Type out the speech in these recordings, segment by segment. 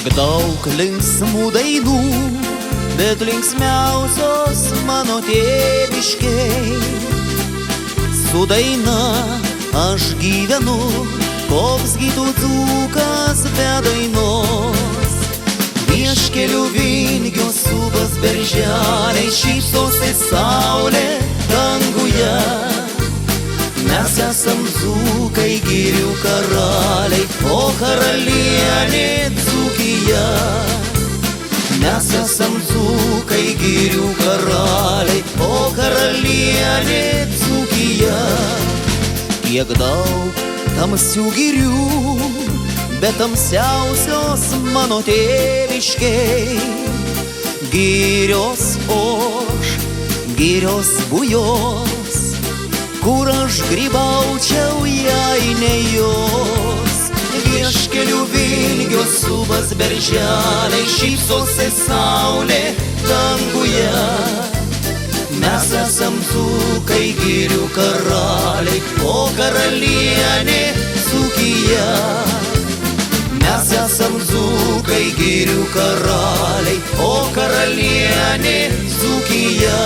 Kiek daug linksmų dainų, bet linksmiausios mano tėviškiai. Su daina aš gyvenu, koks gytų dzūkas be dainos. Vieškelių vingio subas berželiai, šypsosi saulė danguje. Mes esam dzūkai, girių karaliai, o karalienė Dzūkija. Mes esam dzūkai, girių karaliai, o karalienė Dzūkija. Kiek daug tamsių girių, bet tamsiausios mano tėviškiai. Girios oš, girios bujos, kur aš grybaučiau, jei ne jos. Vieškelių vingio subas berželiai, šypsosi saulė danguje. Mes esam dzūkai, girių karaliai, o karalienė Dzūkija. Mes esam dzūkai, girių karaliai, o karalienė Dzūkija.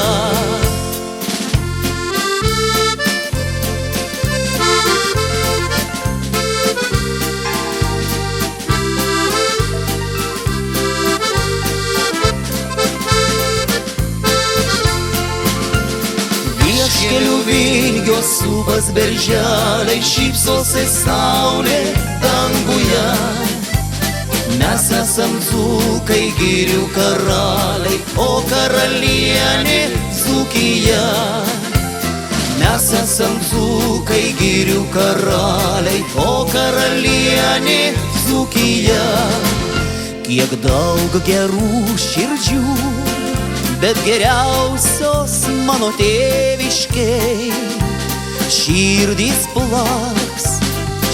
Vieškelių vingio subas berželiai, šypsosi saulė danguje. Mes esam dzūkai, girių karaliai, o karalienė Dzūkija. Mes esam dzūkai, girių karaliai, o karalienė Dzūkija. Kiek daug gerų širdžių, bet geriausios mano tėviškiai. Širdys plaks,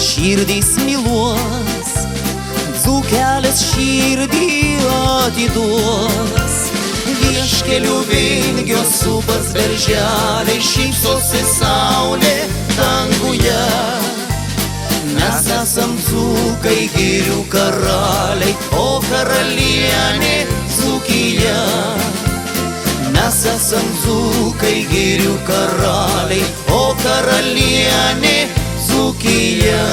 širdys myluos, dzūkelis širdį atiduos. Vieškelių vingio subas berželiai, šypsosi saulė danguje. Mes esam dzūkai, girių karaliai, o karalienė Dzūkija. Mes esam dzūkai, girių karaliai, o karalienė Dzūkija.